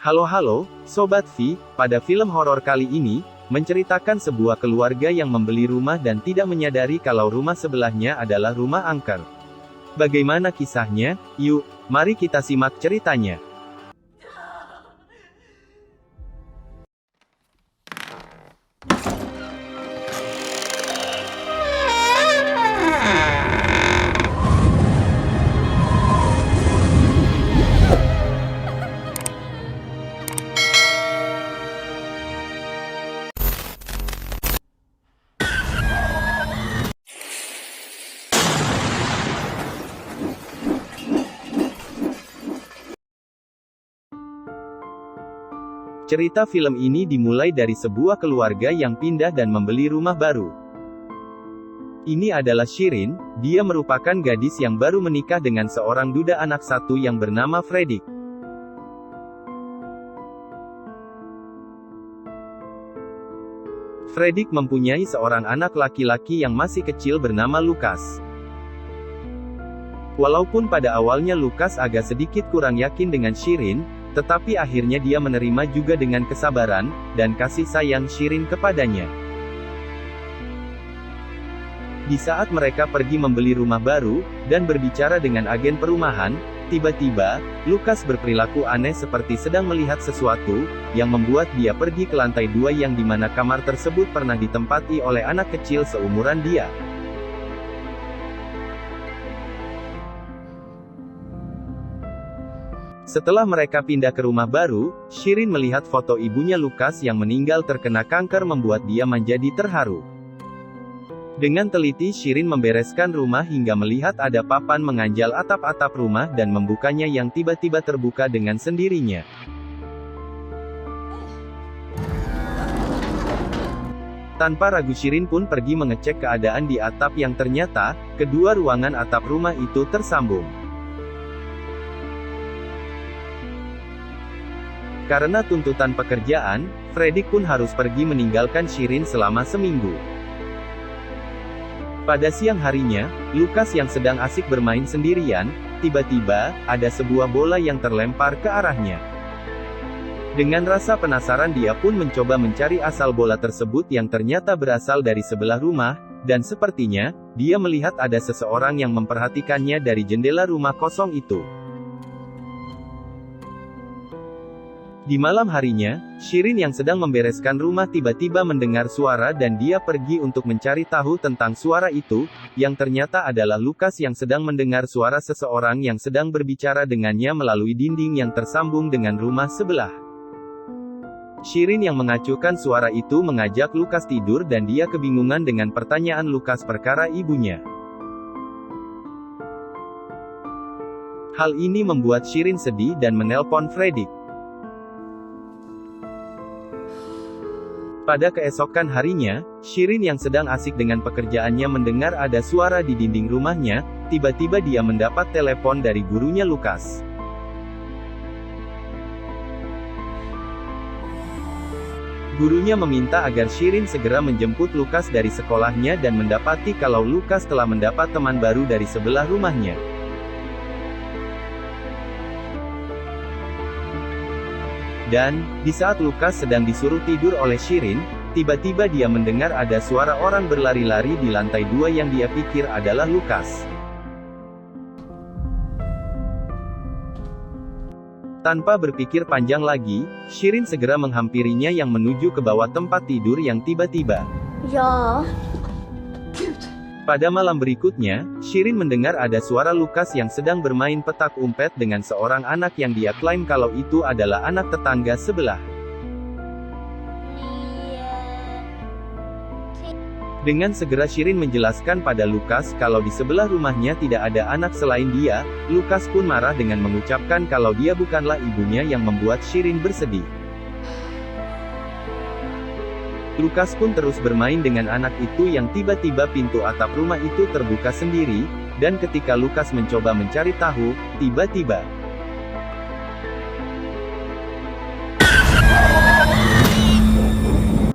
Halo, Sobat V, pada film horor kali ini, menceritakan sebuah keluarga yang membeli rumah dan tidak menyadari kalau rumah sebelahnya adalah rumah angker. Bagaimana kisahnya? Yuk, mari kita simak ceritanya. Cerita film ini dimulai dari sebuah keluarga yang pindah dan membeli rumah baru. Ini adalah Shirin, dia merupakan gadis yang baru menikah dengan seorang duda anak satu yang bernama Fredrik. Fredrik mempunyai seorang anak laki-laki yang masih kecil bernama Lukas. Walaupun pada awalnya Lukas agak sedikit kurang yakin dengan Shirin, tetapi akhirnya dia menerima juga dengan kesabaran, dan kasih sayang Shirin kepadanya. Di saat mereka pergi membeli rumah baru, dan berbicara dengan agen perumahan, tiba-tiba, Lukas berperilaku aneh seperti sedang melihat sesuatu, yang membuat dia pergi ke lantai 2 yang dimana kamar tersebut pernah ditempati oleh anak kecil seumuran dia. Setelah mereka pindah ke rumah baru, Shirin melihat foto ibunya Lukas yang meninggal terkena kanker membuat dia menjadi terharu. Dengan teliti Shirin membereskan rumah hingga melihat ada papan menganjal atap-atap rumah dan membukanya yang tiba-tiba terbuka dengan sendirinya. Tanpa ragu Shirin pun pergi mengecek keadaan di atap yang ternyata, kedua ruangan atap rumah itu tersambung. Karena tuntutan pekerjaan, Fredrik pun harus pergi meninggalkan Shirin selama seminggu. Pada siang harinya, Lukas yang sedang asik bermain sendirian, tiba-tiba, ada sebuah bola yang terlempar ke arahnya. Dengan rasa penasaran dia pun mencoba mencari asal bola tersebut yang ternyata berasal dari sebelah rumah, dan sepertinya, dia melihat ada seseorang yang memperhatikannya dari jendela rumah kosong itu. Di malam harinya, Shirin yang sedang membereskan rumah tiba-tiba mendengar suara dan dia pergi untuk mencari tahu tentang suara itu, yang ternyata adalah Lukas yang sedang mendengar suara seseorang yang sedang berbicara dengannya melalui dinding yang tersambung dengan rumah sebelah. Shirin yang mengacuhkan suara itu mengajak Lukas tidur dan dia kebingungan dengan pertanyaan Lukas perkara ibunya. Hal ini membuat Shirin sedih dan menelpon Fredrik. Pada keesokan harinya, Shirin yang sedang asik dengan pekerjaannya mendengar ada suara di dinding rumahnya, tiba-tiba dia mendapat telepon dari gurunya Lukas. Gurunya meminta agar Shirin segera menjemput Lukas dari sekolahnya dan mendapati kalau Lukas telah mendapat teman baru dari sebelah rumahnya. Dan, di saat Lukas sedang disuruh tidur oleh Shirin, tiba-tiba dia mendengar ada suara orang berlari-lari di lantai 2 yang dia pikir adalah Lukas. Tanpa berpikir panjang lagi, Shirin segera menghampirinya yang menuju ke bawah tempat tidur yang tiba-tiba. Ya. Pada malam berikutnya, Shirin mendengar ada suara Lukas yang sedang bermain petak umpet dengan seorang anak yang dia klaim kalau itu adalah anak tetangga sebelah. Dengan segera Shirin menjelaskan pada Lukas kalau di sebelah rumahnya tidak ada anak selain dia, Lukas pun marah dengan mengucapkan kalau dia bukanlah ibunya yang membuat Shirin bersedih. Lukas pun terus bermain dengan anak itu yang tiba-tiba pintu atap rumah itu terbuka sendiri, dan ketika Lukas mencoba mencari tahu, tiba-tiba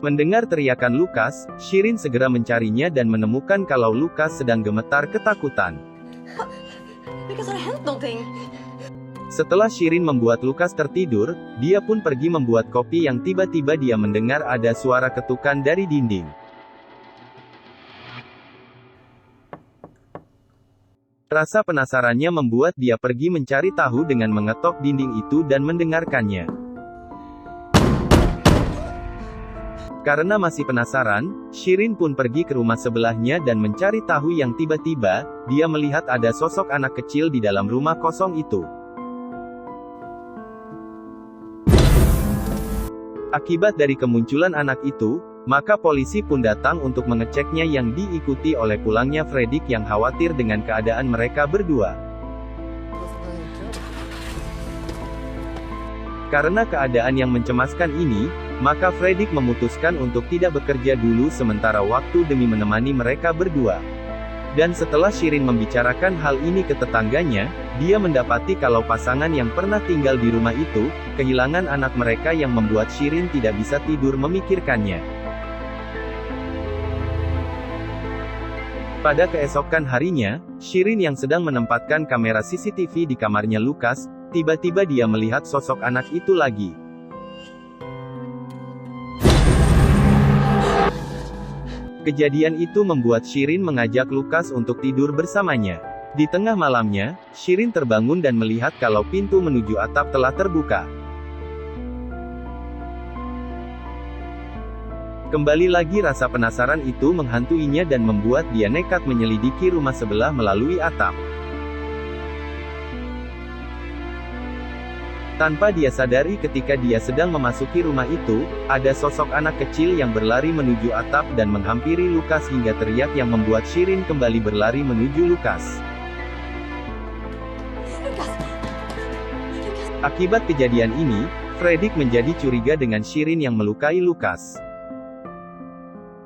mendengar teriakan Lukas, Shirin segera mencarinya dan menemukan kalau Lukas sedang gemetar ketakutan. Because I had nothing. Setelah Shirin membuat Lukas tertidur, dia pun pergi membuat kopi yang tiba-tiba dia mendengar ada suara ketukan dari dinding. Rasa penasarannya membuat dia pergi mencari tahu dengan mengetok dinding itu dan mendengarkannya. Karena masih penasaran, Shirin pun pergi ke rumah sebelahnya dan mencari tahu yang tiba-tiba, dia melihat ada sosok anak kecil di dalam rumah kosong itu. Akibat dari kemunculan anak itu, maka polisi pun datang untuk mengeceknya yang diikuti oleh pulangnya Fredrik yang khawatir dengan keadaan mereka berdua. Karena keadaan yang mencemaskan ini, maka Fredrik memutuskan untuk tidak bekerja dulu sementara waktu demi menemani mereka berdua. Dan setelah Shirin membicarakan hal ini ke tetangganya, dia mendapati kalau pasangan yang pernah tinggal di rumah itu, kehilangan anak mereka yang membuat Shirin tidak bisa tidur memikirkannya. Pada keesokan harinya, Shirin yang sedang menempatkan kamera CCTV di kamarnya Lukas, tiba-tiba dia melihat sosok anak itu lagi. Kejadian itu membuat Shirin mengajak Lukas untuk tidur bersamanya. Di tengah malamnya, Shirin terbangun dan melihat kalau pintu menuju atap telah terbuka. Kembali lagi rasa penasaran itu menghantuinya dan membuat dia nekat menyelidiki rumah sebelah melalui atap. Tanpa dia sadari ketika dia sedang memasuki rumah itu, ada sosok anak kecil yang berlari menuju atap dan menghampiri Lukas hingga teriak yang membuat Shirin kembali berlari menuju Lukas. Akibat kejadian ini, Fredrik menjadi curiga dengan Shirin yang melukai Lukas.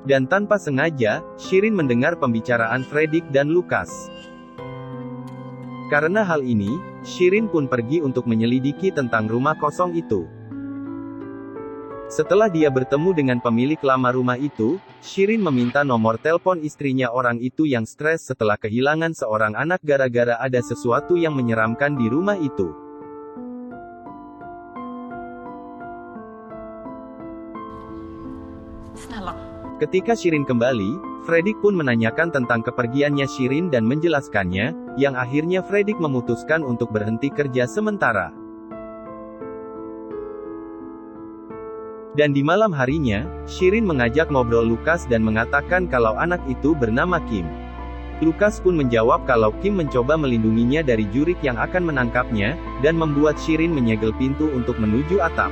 Dan tanpa sengaja, Shirin mendengar pembicaraan Fredrik dan Lukas. Karena hal ini, Shirin pun pergi untuk menyelidiki tentang rumah kosong itu. Setelah dia bertemu dengan pemilik lama rumah itu, Shirin meminta nomor telepon istrinya orang itu yang stres setelah kehilangan seorang anak gara-gara ada sesuatu yang menyeramkan di rumah itu. Ketika Shirin kembali, Fredrik pun menanyakan tentang kepergiannya Shirin dan menjelaskannya, yang akhirnya Fredrik memutuskan untuk berhenti kerja sementara. Dan di malam harinya, Shirin mengajak ngobrol Lukas dan mengatakan kalau anak itu bernama Kim. Lukas pun menjawab kalau Kim mencoba melindunginya dari jurik yang akan menangkapnya, dan membuat Shirin menyegel pintu untuk menuju atap.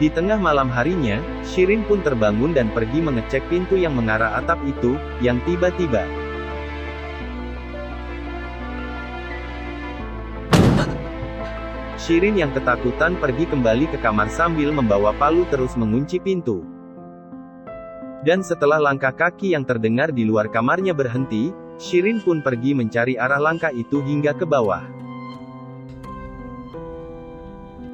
Di tengah malam harinya, Shirin pun terbangun dan pergi mengecek pintu yang mengarah atap itu, yang tiba-tiba Shirin yang ketakutan pergi kembali ke kamar sambil membawa palu terus mengunci pintu. Dan setelah langkah kaki yang terdengar di luar kamarnya berhenti, Shirin pun pergi mencari arah langkah itu hingga ke bawah.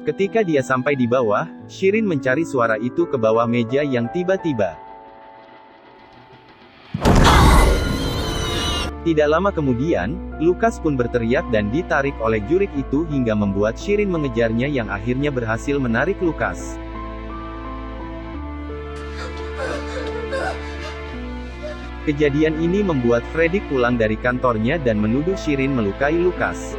Ketika dia sampai di bawah, Shirin mencari suara itu ke bawah meja yang tiba-tiba. Tidak lama kemudian, Lukas pun berteriak dan ditarik oleh jurik itu hingga membuat Shirin mengejarnya yang akhirnya berhasil menarik Lukas. Kejadian ini membuat Fredrik pulang dari kantornya dan menuduh Shirin melukai Lukas.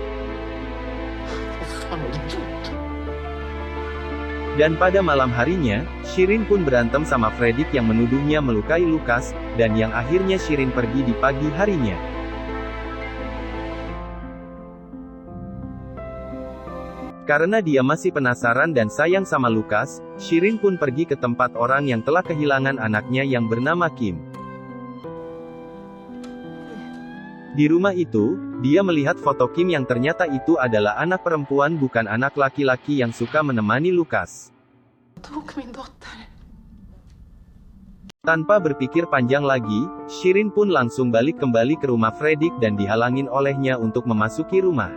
Dan pada malam harinya, Shirin pun berantem sama Fredrik yang menuduhnya melukai Lukas, dan yang akhirnya Shirin pergi di pagi harinya. Karena dia masih penasaran dan sayang sama Lukas, Shirin pun pergi ke tempat orang yang telah kehilangan anaknya yang bernama Kim. Di rumah itu, dia melihat foto Kim yang ternyata itu adalah anak perempuan bukan anak laki-laki yang suka menemani Lukas. Tanpa berpikir panjang lagi, Shirin pun langsung balik kembali ke rumah Fredrik dan dihalangin olehnya untuk memasuki rumah.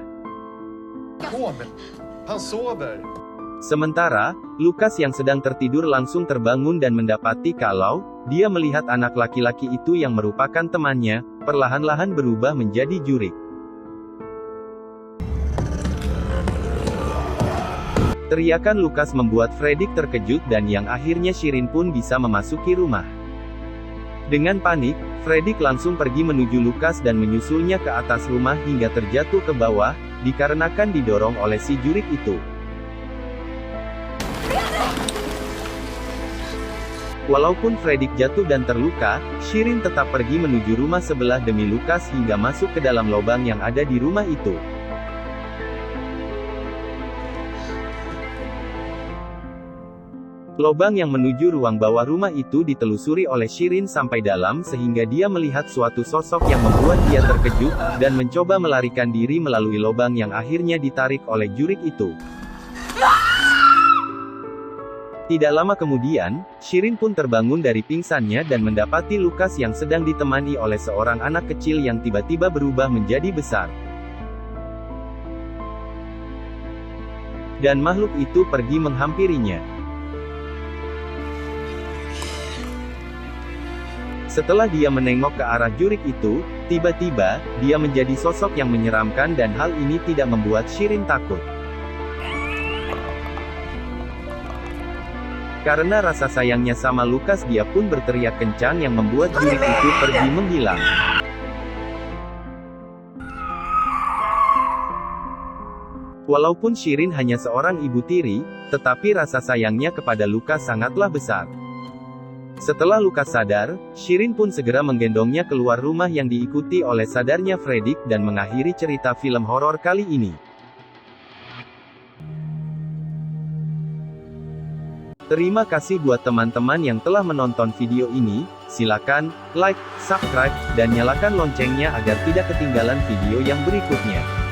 Sementara, Lukas yang sedang tertidur langsung terbangun dan mendapati kalau dia melihat anak laki-laki itu yang merupakan temannya, perlahan-lahan berubah menjadi jurik. Teriakan Lukas membuat Fredrik terkejut dan yang akhirnya Shirin pun bisa memasuki rumah. Dengan panik, Fredrik langsung pergi menuju Lukas dan menyusulnya ke atas rumah hingga terjatuh ke bawah, dikarenakan didorong oleh si jurik itu. Walaupun Fredrik jatuh dan terluka, Shirin tetap pergi menuju rumah sebelah demi Lukas hingga masuk ke dalam lubang yang ada di rumah itu. Lubang yang menuju ruang bawah rumah itu ditelusuri oleh Shirin sampai dalam sehingga dia melihat suatu sosok yang membuat dia terkejut, dan mencoba melarikan diri melalui lubang yang akhirnya ditarik oleh jurik itu. Tidak lama kemudian, Shirin pun terbangun dari pingsannya dan mendapati Lukas yang sedang ditemani oleh seorang anak kecil yang tiba-tiba berubah menjadi besar. Dan makhluk itu pergi menghampirinya. Setelah dia menengok ke arah jurik itu, tiba-tiba, dia menjadi sosok yang menyeramkan dan hal ini tidak membuat Shirin takut. Karena rasa sayangnya sama Lukas, dia pun berteriak kencang yang membuat jurik itu pergi menghilang. Walaupun Shirin hanya seorang ibu tiri, tetapi rasa sayangnya kepada Lukas sangatlah besar. Setelah Lukas sadar, Shirin pun segera menggendongnya keluar rumah yang diikuti oleh sadarnya Fredrik dan mengakhiri cerita film horor kali ini. Terima kasih buat teman-teman yang telah menonton video ini, silakan like, subscribe, dan nyalakan loncengnya agar tidak ketinggalan video yang berikutnya.